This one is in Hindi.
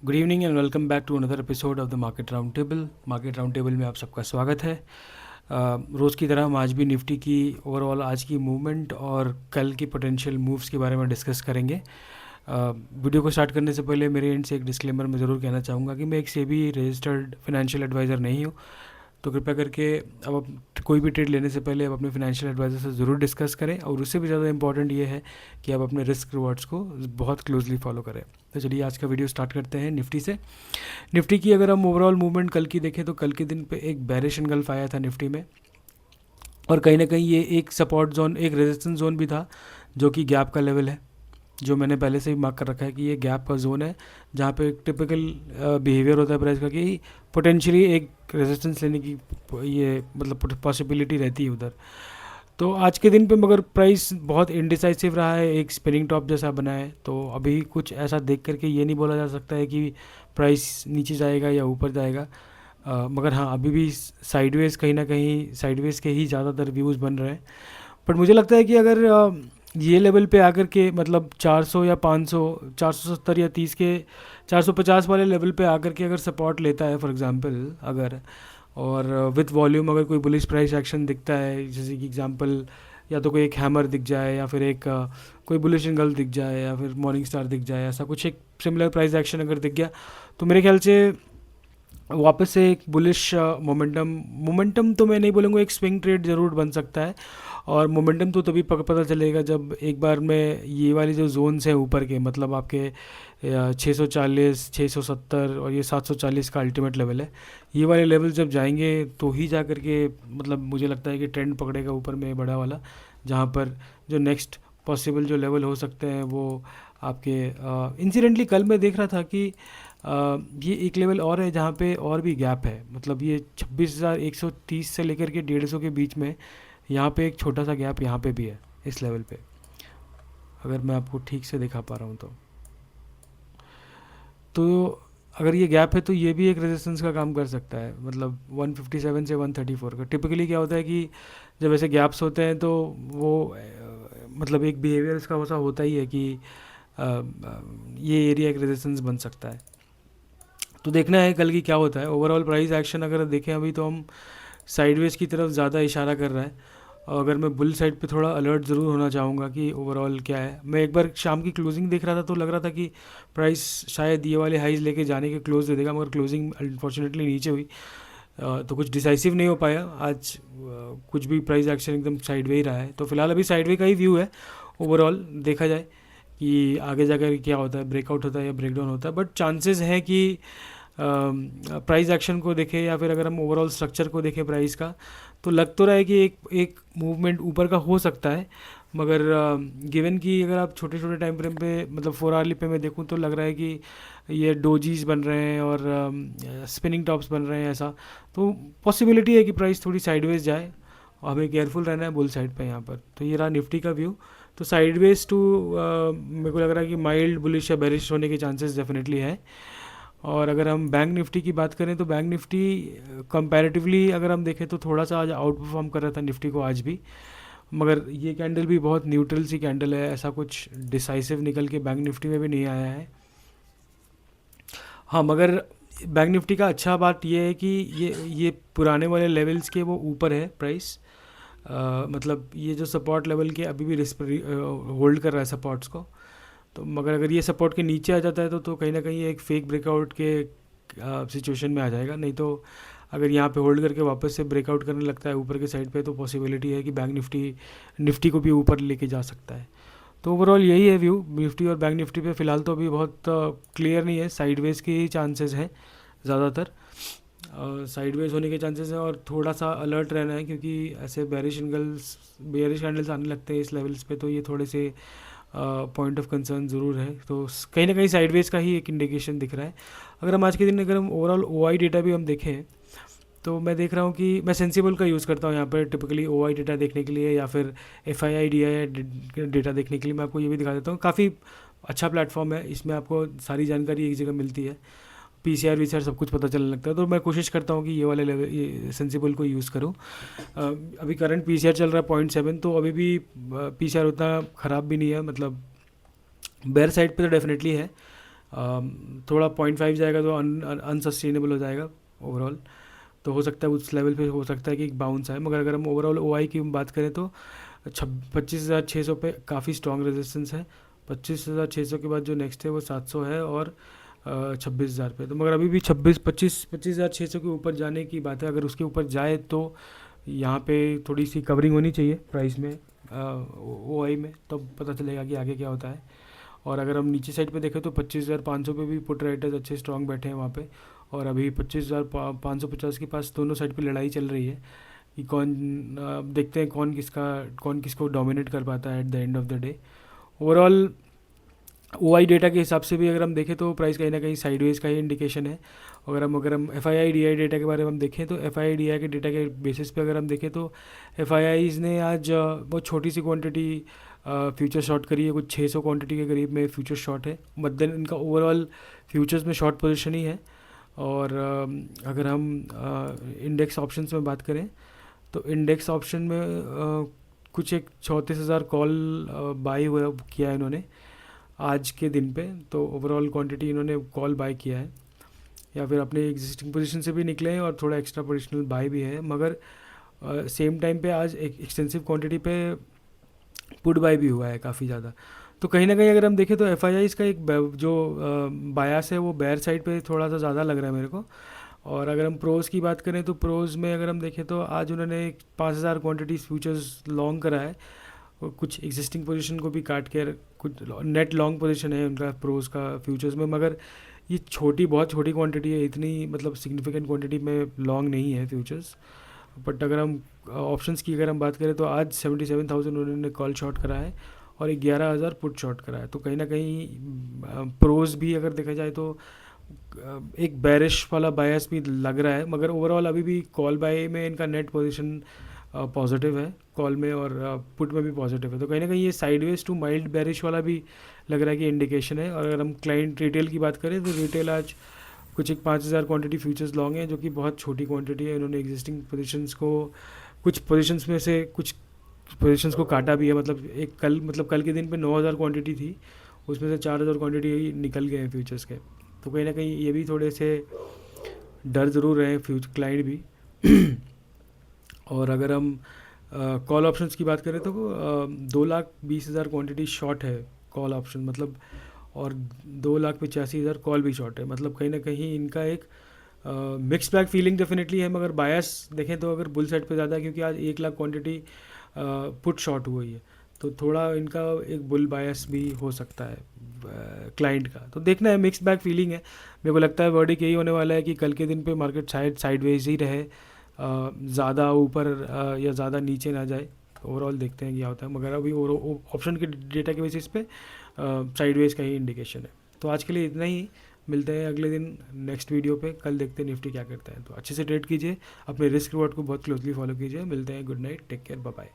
Good evening and welcome back to another episode of the market round table. Market round table में आप सबका स्वागत है। रोज़ की तरह हम आज भी निफ्टी की ओवरऑल आज की मूवमेंट और कल की पोटेंशियल मूव्स के बारे में डिस्कस करेंगे। वीडियो को स्टार्ट करने से पहले मेरे एंड से एक डिस्क्लेमर मैं ज़रूर कहना चाहूँगा कि मैं एक सेबी रजिस्टर्ड फाइनेंशियल एडवाइज़र नहीं हूँ। तो कृपया करके अब आप कोई भी ट्रेड लेने से पहले आप अपने फाइनेंशियल एडवाइज़र से ज़रूर डिस्कस करें, और उससे भी ज़्यादा इंपॉर्टेंट ये है कि आप अपने रिस्क रिवॉर्ड्स को बहुत क्लोजली फॉलो करें। तो चलिए आज का वीडियो स्टार्ट करते हैं निफ्टी से। निफ्टी की अगर हम ओवरऑल मूवमेंट कल की देखें तो कल के दिन पे एक बैरिश एंगल्फ आया था निफ्टी में, और कहीं ना कहीं ये एक सपोर्ट जोन, एक रेजिस्टेंस जोन भी था जो कि गैप का लेवल है, जो मैंने पहले से ही मार्क कर रखा है कि ये गैप का जोन है जहाँ पे एक टिपिकल बिहेवियर होता है प्राइस का कि पोटेंशियली एक रेजिस्टेंस लेने की ये मतलब पॉसिबिलिटी रहती है उधर। तो आज के दिन पे मगर प्राइस बहुत इनडिसाइसिव रहा है, एक स्पिनिंग टॉप जैसा बना है। तो अभी कुछ ऐसा देख करके ये नहीं बोला जा सकता है कि प्राइस नीचे जाएगा या ऊपर जाएगा। मगर हाँ, अभी भी साइडवेज, कहीं ना कहीं साइडवेज के ही ज़्यादातर व्यूज़ बन रहे हैं। बट मुझे लगता है कि अगर ये लेवल पे आकर के मतलब 400 या 500, 470 या 30 के 450 वाले लेवल पे आकर के अगर सपोर्ट लेता है फॉर एग्जांपल, अगर और विथ वॉल्यूम अगर कोई बुलिश प्राइस एक्शन दिखता है, जैसे कि एग्जांपल या तो कोई एक हैमर दिख जाए या फिर एक कोई बुलिश एंगल दिख जाए या फिर मॉर्निंग स्टार दिख जाए, ऐसा कुछ एक सिमिलर प्राइस एक्शन अगर दिख गया तो मेरे ख्याल से वापस से एक बुलिश मोमेंटम तो मैं नहीं बोलूँगा, एक स्विंग ट्रेड ज़रूर बन सकता है। और मोमेंटम तो तभी पता चलेगा जब एक बार में ये वाली जो जोन्स हैं ऊपर के, मतलब आपके 640, 670 और ये 740 का अल्टीमेट लेवल है, ये वाले लेवल जब जाएंगे तो ही जा करके मतलब मुझे लगता है कि ट्रेंड पकड़ेगा ऊपर में बड़ा वाला, जहाँ पर जो नेक्स्ट पॉसिबल जो लेवल हो सकते हैं वो आपके इंसिडेंटली कल मैं देख रहा था कि ये एक लेवल और है जहाँ पे और भी गैप है। मतलब ये 26,130 से लेकर के 150 के बीच में यहाँ पे एक छोटा सा गैप यहाँ पे भी है इस लेवल पे, अगर मैं आपको ठीक से दिखा पा रहा हूँ तो अगर ये गैप है तो ये भी एक रेजिस्टेंस का काम कर सकता है। मतलब 157 से 134 का टिपिकली क्या होता है कि जब ऐसे गैप्स होते हैं तो वो मतलब एक बिहेवियर इसका वैसा होता ही है कि ये एरिया एक रेजिस्टेंस बन सकता है। तो देखना है कल की क्या होता है। ओवरऑल प्राइस एक्शन अगर देखें अभी तो हम साइडवेज की तरफ ज़्यादा इशारा कर रहा है, और अगर मैं बुल साइड पे थोड़ा अलर्ट ज़रूर होना चाहूँगा कि ओवरऑल क्या है। मैं एक बार शाम की क्लोजिंग देख रहा था तो लग रहा था कि प्राइस शायद ये वाले हाइज लेके जाने के क्लोज दे देगा, मगर क्लोजिंग अनफॉर्चुनेटली नीचे हुई। तो कुछ डिसाइसिव नहीं हो पाया आज। कुछ भी प्राइस एक्शन एकदम साइडवे ही रहा है, तो फिलहाल अभी साइडवे का ही व्यू है। ओवरऑल देखा जाए कि आगे जाकर क्या होता है, ब्रेकआउट होता है या ब्रेकडाउन होता है, बट चांसेस हैं कि प्राइस एक्शन को देखें या फिर अगर हम ओवरऑल स्ट्रक्चर को देखें प्राइस का, तो लग तो रहा है कि एक एक मूवमेंट ऊपर का हो सकता है। मगर गिवन कि अगर आप छोटे छोटे टाइम फ्रेम पे मतलब 4 आवर्ली पे मैं देखूं तो लग रहा है कि ये डोजीज बन रहे हैं और स्पिनिंग टॉप्स बन रहे हैं, ऐसा तो पॉसिबिलिटी है कि प्राइस थोड़ी साइडवेज जाए। हमें केयरफुल रहना है बुल साइड पे यहाँ पर। तो ये रहा निफ्टी का व्यू। तो साइडवेज टू मेरे को लग रहा है कि माइल्ड बुलिश या बेरिश होने के चांसेस डेफिनेटली है। और अगर हम बैंक निफ्टी की बात करें तो बैंक निफ्टी कंपैरेटिवली अगर हम देखें तो थोड़ा सा आज आउट परफॉर्म कर रहा था निफ्टी को आज भी, मगर ये कैंडल भी बहुत न्यूट्रल सी कैंडल है, ऐसा कुछ डिसाइसिव निकल के बैंक निफ्टी में भी नहीं आया है। हाँ, मगर बैंक निफ्टी का अच्छा बात ये है कि ये पुराने वाले लेवल्स के वो ऊपर है प्राइस। मतलब ये जो सपोर्ट लेवल के अभी भी होल्ड कर रहा है सपोर्ट्स को। तो मगर अगर ये सपोर्ट के नीचे आ जाता है तो कहीं ना कहीं एक फेक ब्रेकआउट के सिचुएशन में आ जाएगा। नहीं तो अगर यहाँ पे होल्ड करके वापस से ब्रेकआउट करने लगता है ऊपर के साइड पे तो पॉसिबिलिटी है कि बैंक निफ्टी को भी ऊपर लेके जा सकता है। तो ओवरऑल यही है व्यू निफ्टी और बैंक निफ्टी पे। फ़िलहाल तो अभी बहुत क्लियर नहीं है, साइडवेज के ही चांसेस हैं ज़्यादातर। साइडवेज होने के चांसेस हैं और थोड़ा सा अलर्ट रहना है, क्योंकि ऐसे बेरिश कैंडल्स आने लगते हैं इस लेवल्स पे, तो ये थोड़े से पॉइंट ऑफ कंसर्न ज़रूर है। तो कहीं ना कहीं साइडवेज का ही एक इंडिकेशन दिख रहा है। अगर हम आज के दिन अगर हम ओवरऑल ओआई डेटा भी हम देखें तो मैं देख रहा हूँ कि मैं सेंसिबल का यूज़ करता हूँ यहाँ पर टिपिकली ओआई डेटा देखने के लिए, या फिर एफआईआई डीआई डेटा देखने के लिए। मैं आपको ये भी दिखा देता हूँ, काफ़ी अच्छा प्लेटफॉर्म है, इसमें आपको सारी जानकारी एक जगह मिलती है, पीसीआर वीसीआर सब कुछ पता चलने लगता है। तो मैं कोशिश करता हूँ कि ये वाले लेवल ये सेंसिबल को यूज़ करूँ। अभी करंट पीसीआर चल रहा है 0.7, तो अभी भी पीसीआर उतना ख़राब भी नहीं है, मतलब बेयर साइड पे तो डेफिनेटली है। थोड़ा 0.5 जाएगा तो अनसस्टेनेबल हो जाएगा ओवरऑल। तो हो सकता है उस लेवल पे हो सकता है कि एक बाउंस आए, मगर अगर हम ओवरऑल ओआई की बात करें तो 25,600 पे काफ़ी स्ट्रॉन्ग रेजिस्टेंस है। 25,600 के बाद जो नेक्स्ट है वो 700 है, और 26,000 पे। तो मगर अभी भी 25,600 के ऊपर जाने की बात है। अगर उसके ऊपर जाए तो यहाँ पे थोड़ी सी कवरिंग होनी चाहिए प्राइस में, ओआई में, तब पता चलेगा कि आगे क्या होता है। और अगर हम नीचे साइड पे देखें तो 25,500 पे भी पुट राइटर्स अच्छे स्ट्रॉन्ग बैठे हैं वहाँ पे। और अभी 25,550 के पास दोनों साइड पे लड़ाई चल रही है कि देखते हैं कौन किसको डोमिनेट कर पाता है at the end of the day. Overall OI data के हिसाब से भी अगर हम देखें तो प्राइस कहीं ना कहीं साइडवेज का ही इंडिकेशन है। अगर हम F I I D I data के बारे में हम देखें तो F I I D I के डेटा के बेसिस पे अगर हम देखें तो एफ आई आईज ने आज बहुत छोटी सी क्वांटिटी फ्यूचर शॉर्ट करी है, कुछ 600 क्वांटिटी के करीब में फ्यूचर शॉर्ट है, बट देन इनका ओवरऑल फ्यूचर्स में शॉर्ट पोजीशन ही है। और अगर हम इंडेक्स ऑप्शंस में बात करें तो इंडेक्स ऑप्शन में कुछ एक 34,000 कॉल बाई हुआ किया है इन्होंने आज के दिन पे। तो ओवरऑल क्वांटिटी इन्होंने कॉल बाय किया है, या फिर अपने एग्जिस्टिंग पोजीशन से भी निकले हैं और थोड़ा एक्स्ट्रा पोजिशनल बाय भी है। मगर सेम टाइम पे आज एक एक्सटेंसिव क्वांटिटी पे पुट बाय भी हुआ है काफ़ी ज़्यादा। तो कहीं ना कहीं अगर हम देखें तो एफ आई आईज़ का एक जो बायास है वो बेयर साइड पे थोड़ा सा ज़्यादा लग रहा है मेरे को। और अगर हम प्रोज की बात करें तो प्रोज में अगर हम देखें तो आज उन्होंने 5,000 क्वांटिटीज़ फ्यूचर्स लॉन्ग करा है, और कुछ एग्जिस्टिंग पोजीशन को भी काट के कुछ नेट लॉन्ग पोजीशन है उनका प्रोज का फ्यूचर्स में। मगर ये बहुत छोटी क्वांटिटी है, इतनी मतलब सिग्निफिकेंट क्वांटिटी में लॉन्ग नहीं है फ्यूचर्स। बट अगर हम ऑप्शंस की अगर हम बात करें तो आज 77,000 उन्होंने कॉल शॉर्ट करा है और 11,000 पुट शॉर्ट करा है। तो कहीं ना कहीं प्रोज भी अगर देखा जाए तो एक बैरिश वाला बायस भी लग रहा है, मगर ओवरऑल अभी भी कॉल बाय में इनका नेट पोजीशन पॉजिटिव है कॉल में, और पुट में भी पॉजिटिव है। तो कहीं ना कहीं ये साइडवेज टू माइल्ड बैरिश वाला भी लग रहा है कि इंडिकेशन है। और अगर हम क्लाइंट रिटेल की बात करें तो रिटेल आज कुछ एक 5,000 क्वांटिटी फ्यूचर्स लॉन्ग है, जो कि बहुत छोटी क्वांटिटी है। इन्होंने एग्जिस्टिंग पोजीशंस को कुछ पोजीशंस में से कुछ पोजीशंस को काटा भी है। मतलब कल के दिन पे 9,000 क्वांटिटी थी, उसमें से 4,000 क्वांटिटी निकल गए हैं फ्यूचर्स के। तो कहीं ना कहीं ये भी थोड़े से डर ज़रूर रहे हैं क्लाइंट भी। और अगर हम कॉल ऑप्शंस की बात करें तो 2,20,000 क्वांटिटी शॉर्ट है कॉल ऑप्शन, मतलब, और 2,85,000 कॉल भी शॉर्ट है। मतलब कहीं ना कहीं इनका एक मिक्स बैग फीलिंग डेफिनेटली है। मगर बायस देखें तो अगर बुल साइड पे ज़्यादा है, क्योंकि आज 1,00,000 क्वांटिटी पुट शॉर्ट हुई है, तो थोड़ा इनका एक बुल बायस भी हो सकता है क्लाइंट का। तो देखना है, मिक्स बैग फीलिंग है। मेरे को लगता है वर्डिक यही होने वाला है कि कल के दिन पे मार्केट शायद साइडवेज ही रहे, ज़्यादा ऊपर या ज़्यादा नीचे ना जाए। ओवरऑल देखते हैं क्या होता है, मगर अभी ऑप्शन के डेटा के बेसिस पे साइडवेज का ही इंडिकेशन है। तो आज के लिए इतना ही, मिलते हैं अगले दिन नेक्स्ट वीडियो पे। कल देखते हैं निफ्टी क्या करता है। तो अच्छे से ट्रेड कीजिए, अपने रिस्क रिवॉर्ड को बहुत क्लोजली फॉलो कीजिए। मिलते हैं, good night, take care, bye bye.